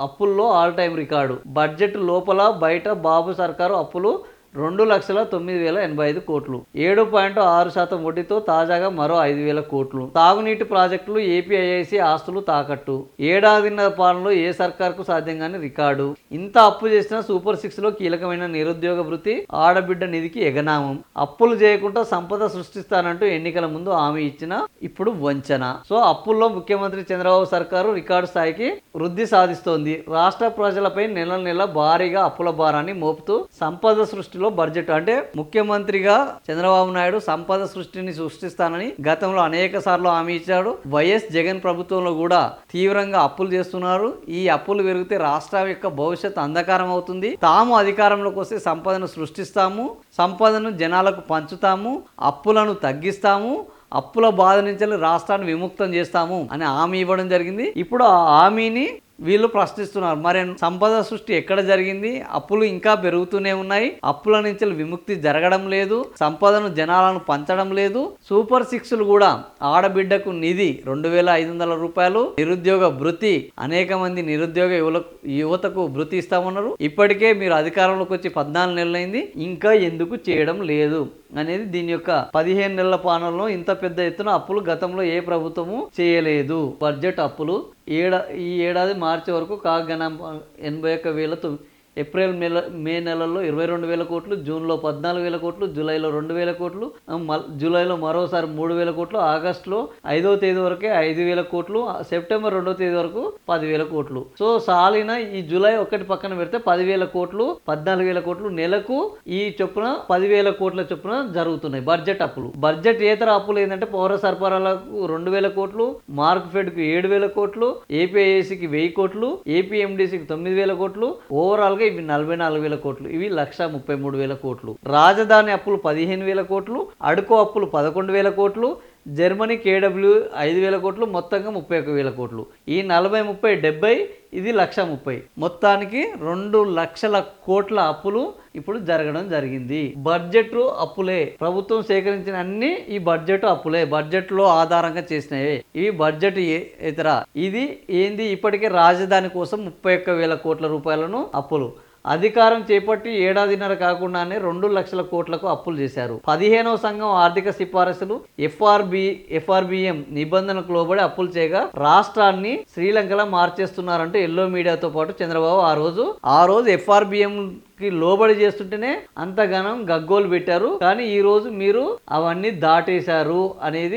అప్పుల్లో all time record. Budget లోపల బయట బాబు సర్కారు అప్పులు 2,09,085 కోట్లు, 7.6% వడ్డీతో తాజాగా మరో 5,000 కోట్లు. తాగునీటి ప్రాజెక్టులు, ఏపీఐఐసి ఆస్తులు తాకట్టు. ఏడాదిన్నర పాలనలో ఏ సర్కార్కు సాధ్యం కాని రికార్డు. ఇంత అప్పు చేసిన సూపర్ 6లో కీలకమైన నిరుద్యోగ భృతి, ఆడబిడ్డ నిధికి ఎగనామం. అప్పులు చేయకుండా సంపద సృష్టిస్తానంటూ ఎన్నికల ముందు హామీ ఇచ్చిన ఇప్పుడు వంచన. సో అప్పుల్లో ముఖ్యమంత్రి చంద్రబాబు సర్కారు రికార్డు స్థాయికి వృద్ధి సాధిస్తోంది. రాష్ట్ర ప్రజలపై నెల నెల భారీగా అప్పుల భారాన్ని మోపుతూ సంపద సృష్టిలో బడ్జెట్ అంటే ముఖ్యమంత్రిగా చంద్రబాబు నాయుడు సంపద సృష్టిని సృష్టిస్తానని గతంలో అనేక సార్లు హామీ ఇచ్చాడు. వైఎస్ జగన్ ప్రభుత్వంలో కూడా తీవ్రంగా అప్పులు చేస్తున్నారు. ఈ అప్పులు పెరిగితే రాష్ట్రం యొక్క భవిష్యత్ అంధకారం అవుతుంది. తాము అధికారంలోకి వస్తే సంపదను సృష్టిస్తాము, సంపదను జనాలకు పంచుతాము, అప్పులను తగ్గిస్తాము, అప్పుల బాధ నుంచి రాష్ట్రాన్ని విముక్తం చేస్తాము అని హామీ ఇవ్వడం జరిగింది. ఇప్పుడు ఆ హామీని వీళ్ళు ప్రశ్నిస్తున్నారు. మరి సంపద సృష్టి ఎక్కడ జరిగింది? అప్పులు ఇంకా పెరుగుతూనే ఉన్నాయి. అప్పుల నుంచి విముక్తి జరగడం లేదు. సంపదను జనాలను పంచడం లేదు. సూపర్ 6లు కూడా ఆడబిడ్డకు నిధి 2,500 రూపాయలు, నిరుద్యోగ భృతి, అనేక మంది నిరుద్యోగ యువతకు భృతి ఇస్తామన్నారు. ఇప్పటికే మీరు అధికారంలోకి వచ్చి 14 నెలలైంది, ఇంకా ఎందుకు చేయడం లేదు అనేది దీని యొక్క 15 నెలల పాలనలో ఇంత పెద్ద ఎత్తున అప్పులు గతంలో ఏ ప్రభుత్వము చేయలేదు. బడ్జెట్ అప్పులు ఈ ఏడాది మార్చి వరకు కాగణాంకం 81,000, ఏప్రిల్ మే నెలల్లో 22,000 కోట్లు, జూన్లో 14,000 కోట్లు, జూలైలో 2,000 కోట్లు, జూలైలో మరోసారి 3,000 కోట్లు, ఆగస్టులో 5వ తేదీ వరకే 5,000 కోట్లు, సెప్టెంబర్ 2వ తేదీ వరకు 10,000 కోట్లు. సో సాలిన ఈ జూలై ఒకటి పక్కన పెడితే 10,000 కోట్లు, 14,000 కోట్లు నెలకు ఈ చొప్పున 10,000 కోట్ల చొప్పున జరుగుతున్నాయి బడ్జెట్ అప్పులు. బడ్జెట్ ఏతర అప్పులు ఏంటంటే పౌర సరఫరాలకు 2,000 కోట్లు, మార్క్ఫెడ్కు 7,000 కోట్లు, ఏపీఐసికి 1,000 కోట్లు, ఏపీఎండిసికి 9,000 కోట్లు, ఓవరాల్ ఇవి 44,000 కోట్లు, ఇవి 1,33,000 కోట్లు. రాజధాని అప్పులు 15,000 కోట్లు, అడుకో అప్పులు 11,000 కోట్లు, జర్మనీ కేడబ్ల్యూ 5,000 కోట్లు, మొత్తంగా 31,000 కోట్లు. ఈ 40, 30, 70, ఇది 1,30,000. మొత్తానికి 2,00,000 కోట్ల అప్పులు ఇప్పుడు జరగడం జరిగింది. బడ్జెట్ అప్పులే, ప్రభుత్వం సేకరించిన అన్ని ఈ బడ్జెట్ అప్పులే, బడ్జెట్ లో ఆధారంగా చేసినవే. ఇవి బడ్జెట్ ఇతర. ఇది ఏంది? ఇప్పటికే రాజధాని కోసం 31,000 కోట్ల రూపాయలను అప్పులు. అధికారం చేపట్టి ఏడాదిన్నర కాకుండానే 2,00,000 కోట్లకు అప్పులు చేశారు. 15వ సంఘం ఆర్థిక సిఫారసులు ఎఫ్ఆర్బిఎం నిబంధనలకు లోబడి అప్పులు చేయగా రాష్ట్రాన్ని శ్రీలంకలా మార్చేస్తున్నారంటూ ఎల్లో మీడియాతో పాటు చంద్రబాబు ఆ రోజు ఎఫ్ఆర్బిఎం కి లోబడి చేస్తుంటేనే అంతగానం గగ్గోలు పెట్టారు. కానీ ఈ రోజు మీరు అవన్నీ దాటేశారు అనేది